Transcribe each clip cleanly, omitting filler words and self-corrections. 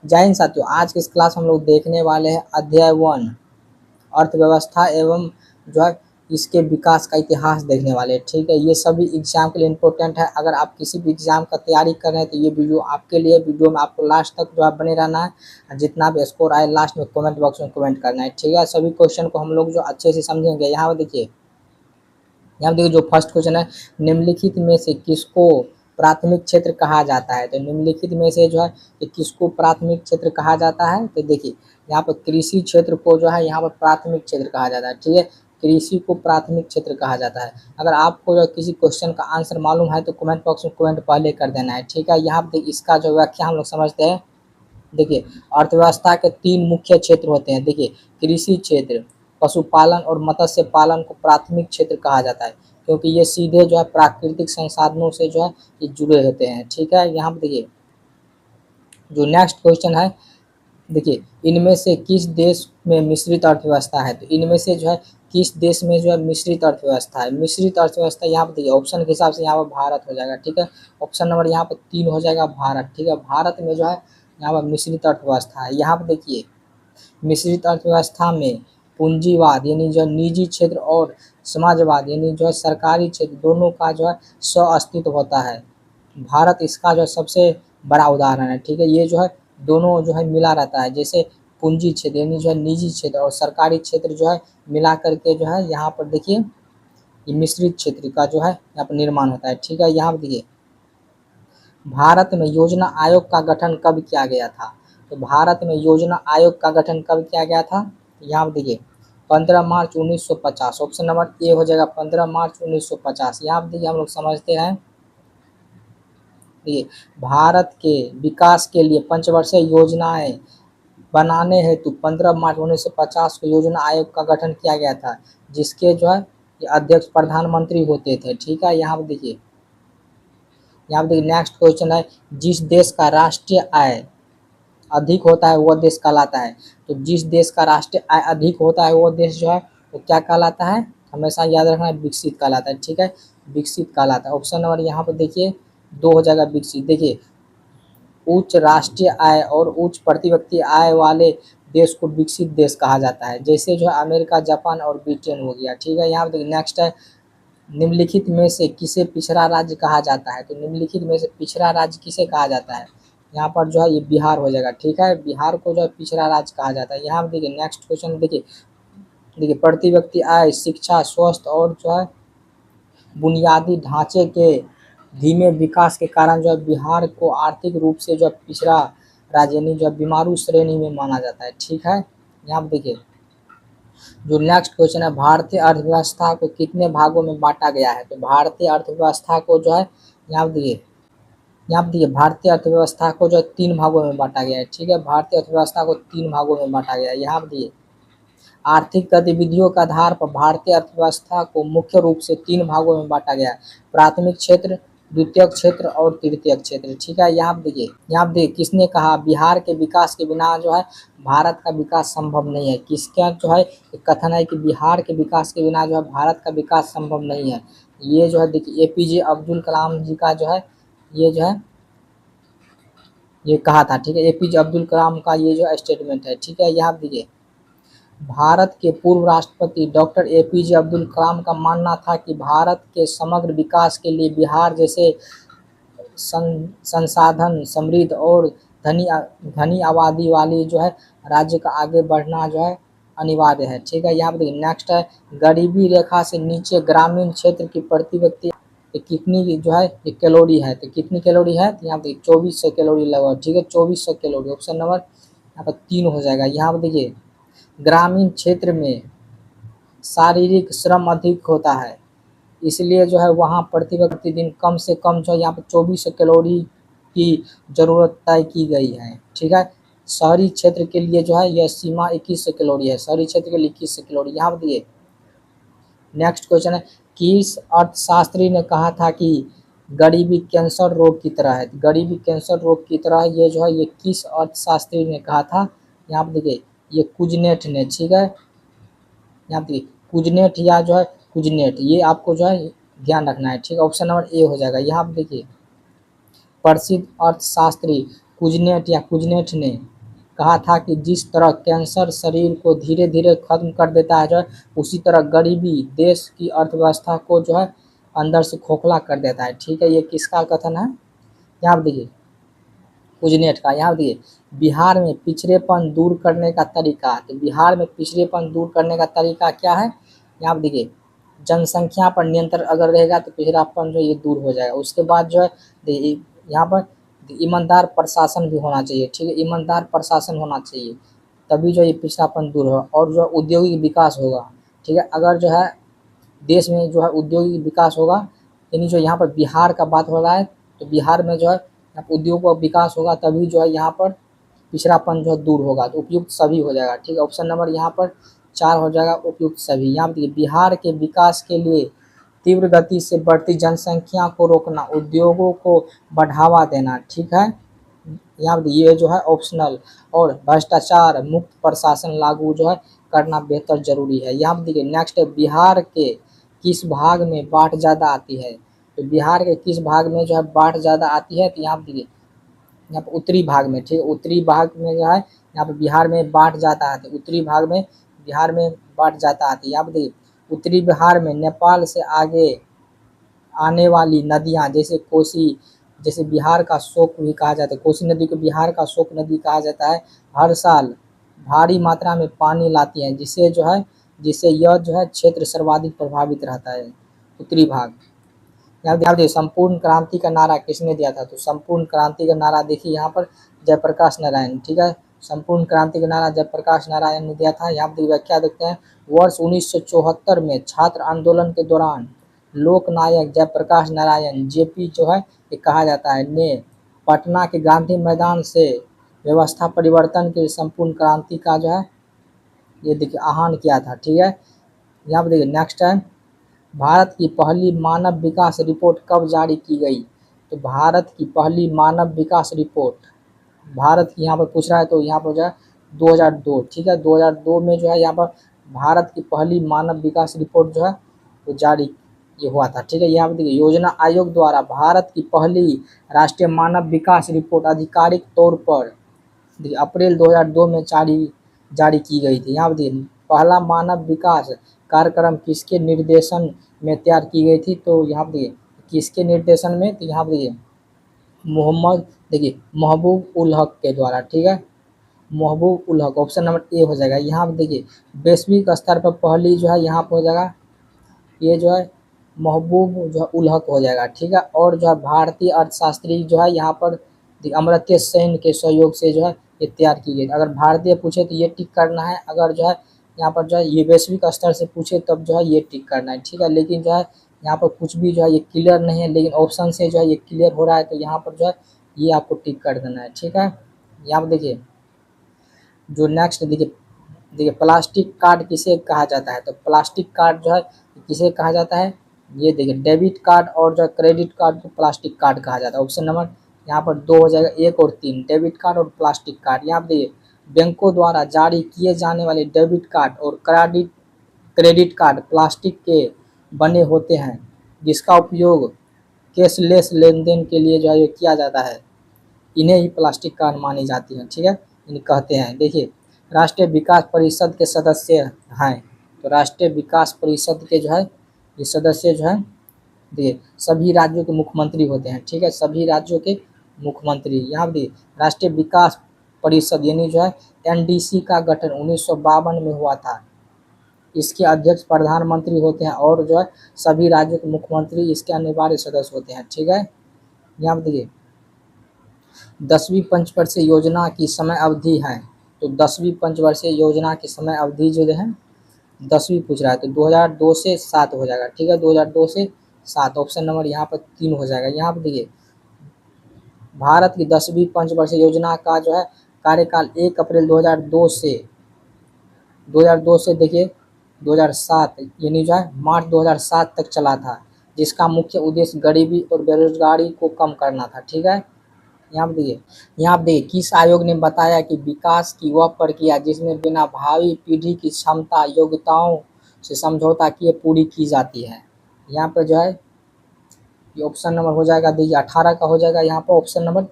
जय हिंद साथियों, आज की इस क्लास हम लोग देखने वाले हैं अध्याय 1 अर्थव्यवस्था एवं जो है इसके विकास का इतिहास देखने वाले हैं। ठीक है, ये सभी एग्जाम के लिए इम्पोर्टेंट है। अगर आप किसी भी एग्जाम का तैयारी कर रहे हैं तो ये वीडियो आपके लिए। वीडियो में आपको लास्ट तक जो है बने रहना है। जितना भी स्कोर आए लास्ट में कमेंट बॉक्स में कमेंट करना है। ठीक है, सभी क्वेश्चन को हम लोग जो अच्छे से समझेंगे। यहाँ देखिए, जो फर्स्ट क्वेश्चन है, निम्नलिखित में से किसको प्राथमिक क्षेत्र कहा जाता है। तो निम्नलिखित में से जो है कि किसको प्राथमिक क्षेत्र कहा जाता है। तो देखिए, यहाँ पर कृषि क्षेत्र को जो है यहाँ पर प्राथमिक क्षेत्र कहा जाता है। ठीक है, कृषि को प्राथमिक क्षेत्र कहा जाता है। अगर आपको जो किसी क्वेश्चन का आंसर मालूम है तो कमेंट बॉक्स में कमेंट पहले कर देना है। ठीक है, यहाँ पर इसका जो व्याख्या हम लोग समझते हैं। देखिए, अर्थव्यवस्था के 3 मुख्य क्षेत्र होते हैं। देखिए, कृषि क्षेत्र, पशुपालन और मत्स्य पालन को प्राथमिक क्षेत्र कहा जाता है, क्योंकि ये सीधे जो है प्राकृतिक संसाधनों से जो है ये जुड़े होते हैं। ठीक है, यहाँ पर देखिए जो नेक्स्ट क्वेश्चन है, देखिए इनमें से किस देश में मिश्रित अर्थव्यवस्था है। तो इनमें से जो है किस देश में जो है मिश्रित अर्थव्यवस्था है। मिश्रित अर्थव्यवस्था यहाँ पर देखिए ऑप्शन के हिसाब से यहाँ पर भारत हो जाएगा। ठीक है, ऑप्शन नंबर यहाँ पर 3 हो जाएगा भारत। ठीक है, भारत में जो है यहाँ पर मिश्रित अर्थव्यवस्था है। यहाँ पर देखिए मिश्रित अर्थव्यवस्था में पूंजीवाद यानी जो निजी क्षेत्र और समाजवाद यानी जो है सरकारी क्षेत्र दोनों का जो है अस्तित्व होता है। भारत इसका जो सबसे बड़ा उदाहरण है। ठीक है, ये जो है दोनों जो है मिला रहता है। जैसे पूंजी क्षेत्र यानी जो है निजी क्षेत्र और सरकारी क्षेत्र जो है मिला करके जो है यहाँ पर देखिए ये मिश्रित क्षेत्र का जो है यहाँ पर निर्माण होता है। ठीक है, यहाँ पर देखिए भारत में योजना आयोग का गठन कब किया गया था। तो भारत में योजना आयोग का गठन कब किया गया था। यहाँ पर देखिए 15 मार्च 1950। ऑप्शन नंबर ए हो जाएगा 15 मार्च 1950। यहाँ पर देखिए हम लोग समझते हैं, देखिए भारत के विकास के लिए पंचवर्षीय योजनाएं बनाने हेतु 15 मार्च 1950 को योजना आयोग का गठन किया गया था, जिसके जो है अध्यक्ष प्रधानमंत्री होते थे। ठीक है, यहाँ पर देखिए नेक्स्ट क्वेश्चन है, जिस देश का राष्ट्रीय आय अधिक होता है वह देश कहलाता है। तो जिस देश का राष्ट्रीय आय अधिक होता है वो देश जो है वो क्या कहलाता है, हमेशा याद रखना है, विकसित कहलाता है। ठीक है, विकसित कहलाता है। ऑप्शन नंबर यहाँ पर देखिए 2 हो जाएगा विकसित। देखिए उच्च राष्ट्रीय आय और उच्च प्रति व्यक्ति आय वाले देश को विकसित देश कहा जाता है, जैसे जो है अमेरिका, जापान और ब्रिटेन हो गया। ठीक है, यहाँ पर देखिए नेक्स्ट है, निम्नलिखित में से किसे पिछड़ा राज्य कहा जाता है। तो निम्नलिखित में से पिछड़ा राज्य किसे कहा जाता है। यहाँ पर जो है ये बिहार हो जाएगा। ठीक है, बिहार को जो है पिछड़ा राज्य कहा जाता है। यहाँ पर देखिए नेक्स्ट क्वेश्चन देखिए प्रति व्यक्ति आय, शिक्षा, स्वास्थ्य और जो है बुनियादी ढांचे के धीमे विकास के कारण जो है बिहार को आर्थिक रूप से जो पिछड़ा राज्य यानी जो बीमारू श्रेणी में माना जाता है। ठीक है, यहाँ पर देखिए जो नेक्स्ट क्वेश्चन है, भारतीय अर्थव्यवस्था को कितने भागों में बांटा गया है। तो भारतीय अर्थव्यवस्था को जो है यहाँ पर देखिए भारतीय अर्थव्यवस्था को जो है 3 भागों में बांटा गया है। ठीक है, भारतीय अर्थव्यवस्था को 3 भागों में बांटा गया है। यहाँ पर देखिए आर्थिक गतिविधियों के आधार पर भारतीय अर्थव्यवस्था को मुख्य रूप से 3 भागों में बांटा गया है, प्राथमिक क्षेत्र, द्वितीयक क्षेत्र और तृतीयक क्षेत्र। ठीक है, यहाँ पर देखिए किसने कहा बिहार के विकास के बिना जो है भारत का विकास संभव नहीं है। किसका जो है कथन है कि बिहार के विकास के बिना जो है भारत का विकास संभव नहीं है। ये जो है देखिए APJ अब्दुल कलाम जी का जो है ये जो है ये कहा था। ठीक है, APJ अब्दुल कलाम का ये जो स्टेटमेंट है। ठीक है, यहाँ देखिए भारत के पूर्व राष्ट्रपति डॉक्टर APJ अब्दुल कलाम का मानना था कि भारत के समग्र विकास के लिए बिहार जैसे संसाधन समृद्ध और धनी आबादी वाली जो है राज्य का आगे बढ़ना जो है अनिवार्य है। ठीक है, यहाँ पर देखिए नेक्स्ट है, गरीबी रेखा से नीचे ग्रामीण क्षेत्र की प्रति व्यक्ति कितनी जो है कैलोरी है। तो कितनी कैलोरी है, तो यहाँ देखिए 2400 कैलोरी लगभग। ठीक है, 2400 कैलोरी। ऑप्शन नंबर यहाँ पर 3 हो जाएगा। यहाँ पर देखिए ग्रामीण क्षेत्र में शारीरिक श्रम अधिक होता है, इसलिए जो है वहाँ प्रति दिन कम से कम जो है यहाँ पर 2400 कैलोरी की ज़रूरत तय की गई है। ठीक है, शहरी क्षेत्र के लिए जो है यह सीमा 2100 कैलोरी है। शहरी क्षेत्र के लिए 2100 कैलोरी। यहाँ पर देखिए नेक्स्ट क्वेश्चन है, किस अर्थशास्त्री ने कहा था कि गरीबी कैंसर रोग की तरह है। गरीबी कैंसर रोग की तरह ये जो है ये किस अर्थशास्त्री ने कहा था। यहाँ पर देखिए ये कुजनेट ने। ठीक है, यहाँ पे कुजनेट या जो है कुजनेट, ये आपको जो है ध्यान रखना है। ठीक है, ऑप्शन नंबर ए हो जाएगा। यहाँ पे देखिए प्रसिद्ध अर्थशास्त्री कुजनेट या कुजनेट ने कहा था कि जिस तरह कैंसर शरीर को धीरे धीरे खत्म कर देता है जो है, उसी तरह गरीबी देश की अर्थव्यवस्था को जो है अंदर से खोखला कर देता है। ठीक है, ये किसका कथन है? यहाँ पे देखिए कुजनेट का। यहाँ पे देखिए बिहार में पिछड़ेपन दूर करने का तरीका, तो बिहार में पिछड़ेपन दूर करने का तरीका क्या है? यहाँ पे देखिए जनसंख्या पर नियंत्रण अगर रहेगा तो पिछड़ापन जो ये दूर हो जाएगा। उसके बाद जो है यहाँ पर ईमानदार प्रशासन भी होना चाहिए। ठीक है, ईमानदार प्रशासन होना चाहिए, तभी जो ये पिछड़ापन दूर होगा और जो औद्योगिक विकास होगा। ठीक है, अगर जो है देश में जो है औद्योगिक विकास होगा, यानी जो यहाँ पर बिहार का बात हो रहा है, तो बिहार में जो है उद्योग का विकास होगा, तभी जो है यहाँ पर पिछड़ापन जो है दूर होगा। तो उपयुक्त सभी हो जाएगा। ठीक है, ऑप्शन नंबर यहाँ पर 4 हो जाएगा, उपयुक्त सभी। यहाँ देखिए बिहार के विकास के लिए तीव्र गति से बढ़ती जनसंख्या को रोकना, उद्योगों को बढ़ावा देना। ठीक है, यहाँ ये जो है ऑप्शनल, और भ्रष्टाचार मुक्त प्रशासन लागू जो है करना बेहतर जरूरी है। यहाँ पे देखिए नेक्स्ट है बिहार के किस भाग में बाढ़ ज़्यादा आती है? तो बिहार के किस भाग में जो है बाढ़ ज़्यादा आती है? तो यहाँ पे देखिए यहाँ पर उत्तरी भाग में। ठीक है, उत्तरी भाग में जो है यहाँ पर बिहार में बाढ़ ज़्यादा आती है। उत्तरी भाग में बिहार में बाढ़ ज़्यादा आती है। यहाँ पर देखिए उत्तरी बिहार में नेपाल से आगे आने वाली नदियाँ जैसे कोसी, जैसे बिहार का शोक भी कहा जाता है, कोसी नदी को बिहार का शोक नदी कहा जाता है, हर साल भारी मात्रा में पानी लाती है, जिससे यह जो है क्षेत्र सर्वाधिक प्रभावित रहता है, उत्तरी भाग। यहाँ देखिए संपूर्ण क्रांति का नारा किसने दिया था? तो संपूर्ण क्रांति का नारा देखिए यहाँ पर जयप्रकाश नारायण। ठीक है, संपूर्ण क्रांति का नारा जयप्रकाश नारायण ने दिया था। यहाँ पर व्याख्या देखते हैं। वर्ष 1974 में छात्र आंदोलन के दौरान लोकनायक जयप्रकाश नारायण जेपी जो है ये कहा जाता है, ने पटना के गांधी मैदान से व्यवस्था परिवर्तन के संपूर्ण क्रांति का जो है ये देखिए आह्वान किया था। ठीक है, यहाँ पर देखिए नेक्स्ट है भारत की पहली मानव विकास रिपोर्ट कब जारी की गई? तो भारत की पहली मानव विकास रिपोर्ट भारत की यहाँ पर पूछ रहा है, तो यहाँ पर जो है 2002। ठीक है, 2002 में जो है यहाँ पर भारत की पहली मानव विकास रिपोर्ट जो है वो जारी ये हुआ था। ठीक है, यहाँ पर देखिए योजना आयोग द्वारा भारत की पहली राष्ट्रीय मानव विकास रिपोर्ट आधिकारिक तौर पर अप्रैल 2002 में जारी की गई थी। यहाँ पर देखिए पहला मानव विकास कार्यक्रम किसके निर्देशन में तैयार की गई थी? तो यहाँ पर देखिए किसके निर्देशन में? तो यहाँ पर देखिए महबूब उल हक के द्वारा। ठीक है, महबूब ul Haq, option number A हो जाएगा। यहाँ पर देखिए वैश्विक स्तर पर पहली जो है यहाँ पर हो जाएगा ये जो है महबूब जो है उल हक हो जाएगा। ठीक है, और जो है भारतीय अर्थशास्त्री जो है यहाँ पर अमर्त्य सेन के सहयोग से जो है ये तैयार की गई। अगर भारतीय पूछे तो ये टिक करना है, अगर जो है यहाँ पर जो है ये वैश्विक स्तर से पूछे तब जो है ये टिक करना है। ठीक है, लेकिन जो है यहाँ पर कुछ भी जो है ये क्लियर नहीं है, लेकिन ऑप्शन से जो है ये क्लियर हो रहा है, तो यहाँ पर जो है ये आपको टिक कर देना है। ठीक है, यहाँ पर देखिए जो नेक्स्ट देखिए प्लास्टिक कार्ड किसे कहा जाता है? तो प्लास्टिक कार्ड जो है किसे कहा जाता है? ये देखिए डेबिट कार्ड और जो क्रेडिट कार्ड को प्लास्टिक कार्ड कहा जाता है। ऑप्शन नंबर यहाँ पर 2 हो जाएगा, 1 और 3, डेबिट कार्ड और प्लास्टिक कार्ड। यहाँ पर देखिए बैंकों द्वारा जारी किए जाने वाले डेबिट कार्ड और क्रेडिट कार्ड प्लास्टिक के बने होते हैं, जिसका उपयोग कैशलेस लेन देन के लिए जो है किया जाता है, इन्हें ही प्लास्टिक कार्ड मानी जाती है। ठीक है, इन्हें कहते हैं। देखिए राष्ट्रीय विकास परिषद के सदस्य हैं, तो राष्ट्रीय विकास परिषद के जो है ये सदस्य जो है देखिए सभी राज्यों के मुख्यमंत्री होते हैं। ठीक है, सभी राज्यों के मुख्यमंत्री। यहाँ पे राष्ट्रीय विकास परिषद यानी जो है एनडीसी का गठन 1952 में हुआ था। इसके अध्यक्ष प्रधानमंत्री होते हैं और जो है सभी राज्यों के मुख्यमंत्री इसके अनिवार्य सदस्य होते हैं। ठीक है, यहाँ पे देखिए 10वीं पंचवर्षीय योजना की समय अवधि है, तो 10वीं पंचवर्षीय योजना की समय अवधि जो है 10वीं पूछ रहा है, तो 2002 से 7 हो जाएगा। ठीक है, 2002 से 7, ऑप्शन नंबर यहाँ पर 3 हो जाएगा। यहाँ पर देखिए भारत की 10वीं पंचवर्षीय योजना का जो है कार्यकाल 1 अप्रैल 2002 से देखिए 2007 यानी जो है मार्च 2007 तक चला था, जिसका मुख्य उद्देश्य गरीबी और बेरोजगारी को कम करना था। ठीक है, यहाँ पे देखिए किस आयोग ने बताया कि विकास की वह प्रक्रिया जिसमें बिना भावी पीढ़ी की क्षमता योग्यताओं से समझौता किए पूरी की जाती है? यहाँ पर जो है ये ऑप्शन नंबर हो जाएगा देखिए 18 का हो जाएगा यहाँ पर ऑप्शन नंबर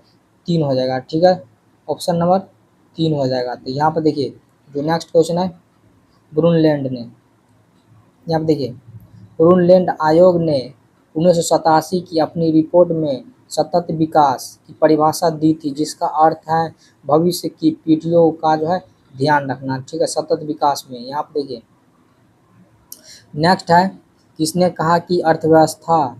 3 हो जाएगा, ठीक है। ऑप्शन नंबर 3 हो जाएगा। तो यहाँ पर देखिए जो नेक्स्ट क्वेश्चन है, ब्रूनलैंड ने, यहाँ पर देखिए ब्रूनलैंड आयोग ने 1987 की अपनी रिपोर्ट में सतत विकास की परिभाषा दी थी, जिसका अर्थ है भविष्य की पीढ़ियों का जो है ध्यान रखना, ठीक है, सतत विकास में। यहाँ पर देखिए नेक्स्ट है, किसने कहा कि अर्थव्यवस्था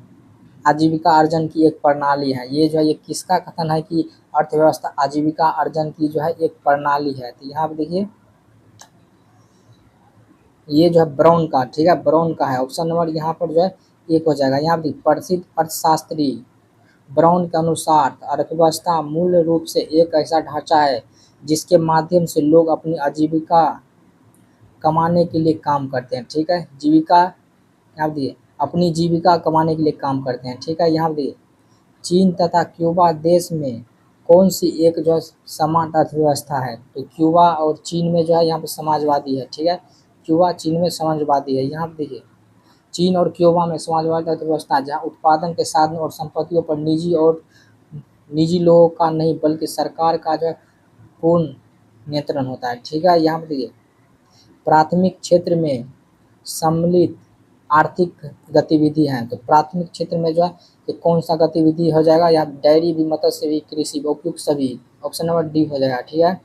आजीविका अर्जन की एक प्रणाली है। ये जो है ये किसका कथन है कि अर्थव्यवस्था आजीविका अर्जन की जो है एक प्रणाली है। तो यहाँ पे देखिए ये जो है ब्राउन का, ठीक है, ब्राउन का है। ऑप्शन नंबर यहाँ पर जो है 1 हो जाएगा। यहाँ पे प्रसिद्ध अर्थशास्त्री ब्राउन के अनुसार अर्थव्यवस्था मूल रूप से एक ऐसा ढांचा है जिसके माध्यम से लोग अपनी आजीविका कमाने के लिए काम करते हैं, ठीक है, जीविका, यहाँ दिए अपनी जीविका कमाने के लिए काम करते हैं, ठीक है। यहाँ दिए चीन तथा क्यूबा देश में कौन सी एक जो है समान अर्थव्यवस्था है। तो क्यूबा और चीन में जो है यहाँ पे समाजवादी है, ठीक है, क्यूबा चीन में समाजवादी है। यहाँ पे देखिए चीन और क्यूबा में समाजवादी अर्थव्यवस्था जहाँ उत्पादन के साधन और संपत्तियों पर निजी लोगों का नहीं बल्कि सरकार का जो है पूर्ण नियंत्रण होता है, ठीक है। यहाँ पे देखिए प्राथमिक क्षेत्र में सम्मिलित आर्थिक गतिविधि हैं। तो प्राथमिक क्षेत्र में जो है कि कौन सा गतिविधि हो जाएगा, या डेयरी भी, मत्स्य भी, कृषि भी, उपयुक्त सभी। ऑप्शन नंबर डी हो जाएगा, ठीक है।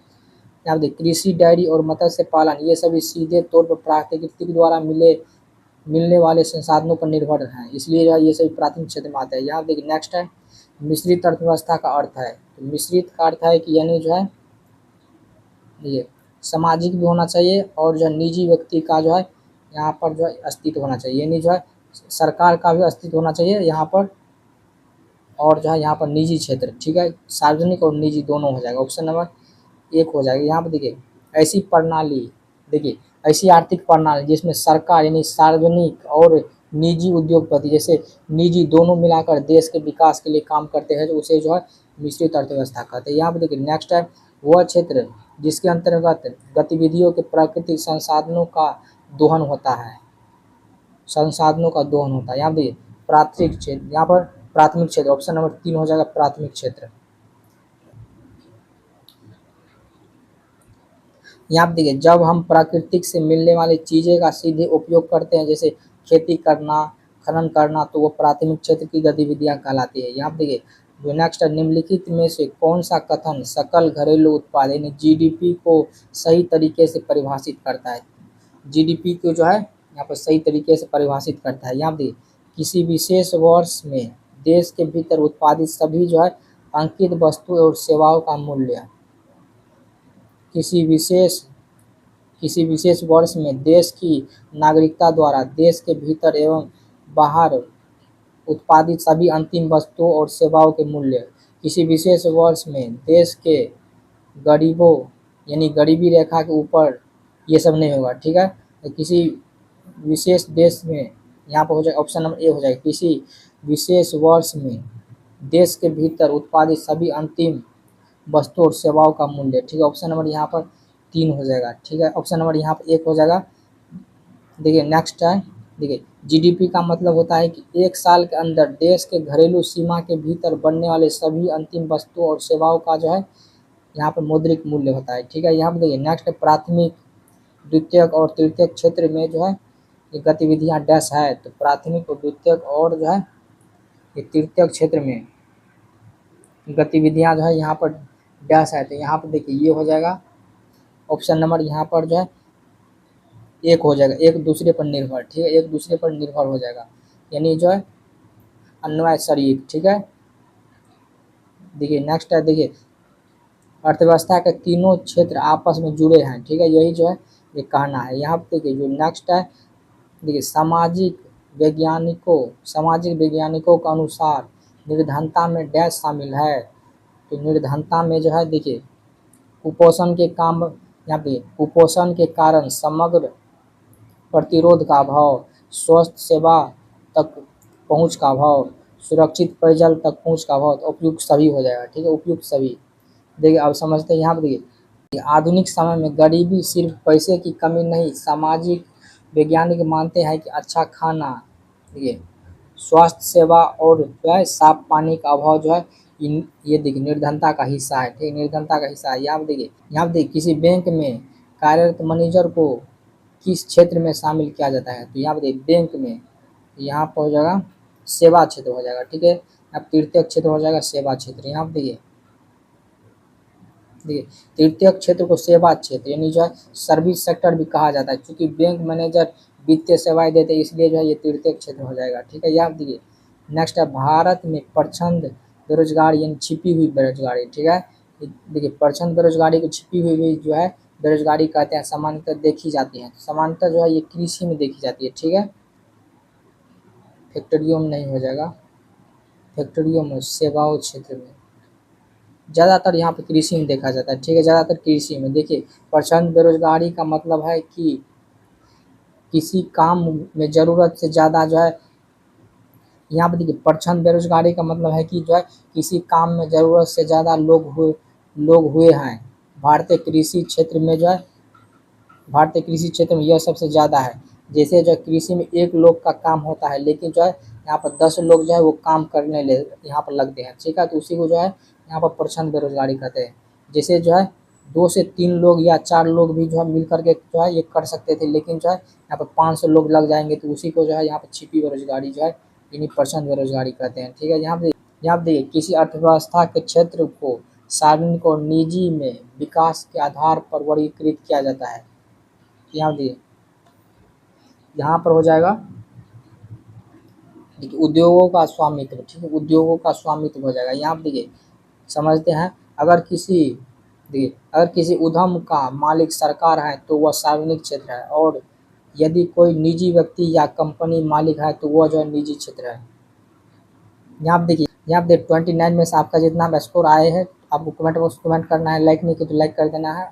यहाँ देखिए कृषि, डेयरी और मत्स्य पालन ये सभी सीधे तौर पर प्राकृतिक द्वारा मिलने वाले संसाधनों पर निर्भर हैं, इसलिए जो है ये सभी प्राथमिक क्षेत्र में आते हैं। यहाँ देखिए नेक्स्ट है मिश्रित अर्थव्यवस्था का अर्थ है। तो मिश्रित का अर्थ है कि यानी जो है ये सामाजिक भी होना चाहिए और जो निजी व्यक्ति का जो है यहाँ पर जो है अस्तित्व होना चाहिए, यानी जो है सरकार का भी अस्तित्व होना चाहिए यहाँ पर, और जो है यहाँ पर निजी क्षेत्र, ठीक है, सार्वजनिक और निजी दोनों हो जाएगा। ऑप्शन नंबर 1 हो जाएगा। यहाँ पर देखिए ऐसी प्रणाली, देखिए ऐसी आर्थिक प्रणाली जिसमें सरकार यानी सार्वजनिक और निजी उद्योगपति जैसे निजी दोनों मिलाकर देश के विकास के लिए काम करते हैं, तो उसे जो है मिश्रित अर्थव्यवस्था कहते हैं। यहाँ पर देखिए नेक्स्ट है वह क्षेत्र जिसके अंतर्गत गतिविधियों के प्राकृतिक संसाधनों का दोहन होता है, संसाधनों का दोहन होता है। यहाँ देखिए प्राथमिक क्षेत्र, यहाँ पर प्राथमिक क्षेत्र ऑप्शन नंबर 3 हो जाएगा, प्राथमिक क्षेत्र। यहाँ पे देखिए जब हम प्राकृतिक से मिलने वाली चीज़ें का सीधे उपयोग करते हैं, जैसे खेती करना, खनन करना, तो वो प्राथमिक क्षेत्र की गतिविधियाँ कहलाती है। यहाँ पे देखिए जो नेक्स्ट है निम्नलिखित में से कौन सा कथन सकल घरेलू उत्पाद यानी जीडीपी को सही तरीके से परिभाषित करता है। जीडीपी को जो है यहाँ पर सही तरीके से परिभाषित करता है। यहाँ देखिए किसी विशेष वर्ष में देश के भीतर उत्पादित सभी जो है अंकित वस्तु और सेवाओं का मूल्य किसी विशेष वर्ष में देश की नागरिकता द्वारा देश के भीतर एवं बाहर उत्पादित सभी अंतिम वस्तुओं और सेवाओं के मूल्य किसी विशेष वर्ष में देश के गरीबों यानी गरीबी रेखा के ऊपर, ये सब नहीं होगा, ठीक है। तो किसी विशेष देश में यहाँ पर हो जाएगा ऑप्शन नंबर ए हो जाएगा, किसी विशेष वर्ष में देश के भीतर उत्पादित सभी अंतिम वस्तु और सेवाओं का मूल्य, ठीक है। ऑप्शन नंबर यहाँ पर 3 हो जाएगा, ठीक है। ऑप्शन नंबर यहाँ पर 1 हो जाएगा। देखिए नेक्स्ट है, देखिए जीडीपी का मतलब होता है कि एक साल के अंदर देश के घरेलू सीमा के भीतर बनने वाले सभी अंतिम वस्तुओं और सेवाओं का जो है यहाँ पर मौद्रिक मूल्य होता है, ठीक है। यहाँ पर देखिए नेक्स्ट है प्राथमिक, द्वितीयक और तृतीयक क्षेत्र में जो है ये गतिविधियाँ डैश है। तो प्राथमिक और द्वितीयक और जो है ये तृतीयक क्षेत्र में गतिविधियाँ जो है यहाँ पर डैश है। तो यहाँ पर देखिए ये हो जाएगा ऑप्शन नंबर यहाँ पर जो है 1 हो जाएगा, एक दूसरे पर निर्भर, ठीक है, एक दूसरे पर निर्भर हो जाएगा, यानी जो है अन्वय शरीक, ठीक है। देखिए नेक्स्ट है, देखिए अर्थव्यवस्था के तीनों क्षेत्र आपस में जुड़े हैं, ठीक है, यही जो है ये कहना है। यहाँ पे देखिए जो नेक्स्ट है, देखिए सामाजिक वैज्ञानिकों के अनुसार निर्धनता में डैश शामिल है। तो निर्धनता में जो है देखिए कुपोषण के काम, यहाँ पे कुपोषण के कारण समग्र प्रतिरोध का अभाव, स्वस्थ सेवा तक पहुंच का अभाव, सुरक्षित पेयजल तक पहुंच का अभाव, तो उपयुक्त सभी हो जाएगा, ठीक है, उपयुक्त सभी। देखिए अब समझते हैं यहाँ पर देखिए आधुनिक समय में गरीबी सिर्फ पैसे की कमी नहीं, सामाजिक वैज्ञानिक मानते हैं कि अच्छा खाना, देखिए स्वास्थ्य सेवा और जो है साफ पानी का अभाव जो है इन ये देखिए निर्धनता का हिस्सा है, ठीक है, निर्धनता का हिस्सा है। यहाँ पे देखिए किसी बैंक में कार्यरत मैनेजर को किस क्षेत्र में शामिल किया जाता है, तो यहाँ पे देखिए बैंक में, यहाँ पर हो जाएगा सेवा क्षेत्र हो जाएगा, ठीक है। अब तृतीय क्षेत्र हो जाएगा सेवा क्षेत्र। यहाँ पे देखिए तृतीय क्षेत्र को सेवा क्षेत्र यानी जो है सर्विस सेक्टर भी कहा जाता है, क्योंकि बैंक मैनेजर वित्तीय सेवाएं देते हैं, इसलिए जो है ये तृतीय क्षेत्र हो जाएगा, ठीक है। यहाँ देखिए नेक्स्ट है भारत में प्रचंड बेरोजगारी यानी छिपी हुई बेरोजगारी, ठीक है। देखिए प्रचंड बेरोजगारी को छिपी हुई जो है बेरोजगारी कहते हैं, सामान्यतः देखी जाती है, सामान्यतः जो है ये कृषि में देखी जाती है, ठीक है। फैक्ट्रियों में नहीं हो जाएगा, फैक्ट्रियों में, सेवाओं क्षेत्र में ज़्यादातर यहाँ पे कृषि में देखा जाता है, ठीक है, ज़्यादातर कृषि में। देखिए प्रचंड बेरोजगारी का मतलब है कि किसी काम में ज़रूरत से ज़्यादा जो है, यहाँ पे देखिए प्रचंड बेरोजगारी का मतलब है कि जो है किसी काम में ज़रूरत से ज़्यादा लोग हुए हैं। भारतीय कृषि क्षेत्र में जो है, भारतीय कृषि क्षेत्र में यह सबसे ज़्यादा है। जैसे जो कृषि में 1 लोग का काम होता है, लेकिन जो है यहाँ पर 10 लोग जो है वो काम करने ले यहाँ पर लगते हैं, ठीक है, तो उसी को जो है यहाँ पर प्रचंड बेरोजगारी कहते हैं। जैसे जो है 2 से 3 लोग या 4 लोग भी जो है मिल करके जो है ये कर सकते थे, लेकिन जो है यहाँ पर 500 लोग लग जाएंगे, तो उसी को जो है यहाँ पर छिपी बेरोजगारी जो है यानी प्रचंड बेरोजगारी कहते हैं, ठीक है। यहाँ पे देखिए किसी अर्थव्यवस्था के क्षेत्र को सार्वजनिक और निजी में विकास के आधार पर वर्गीकृत किया जाता है। यहाँ देखिए यहाँ पर हो जाएगा देखिए उद्योगों का स्वामित्व, ठीक है, उद्योगों का स्वामित्व हो जाएगा। यहाँ पे देखिए समझते हैं, अगर किसी उद्यम का मालिक सरकार है तो वह सार्वजनिक क्षेत्र है, और यदि कोई निजी व्यक्ति या कंपनी मालिक है तो वह जो है निजी क्षेत्र है। यहाँ पे देखिए 29 में से आपका जितना स्कोर आए हैं, आपको कमेंट बॉक्स कमेंट करना है, लाइक नहीं किया तो लाइक कर देना है।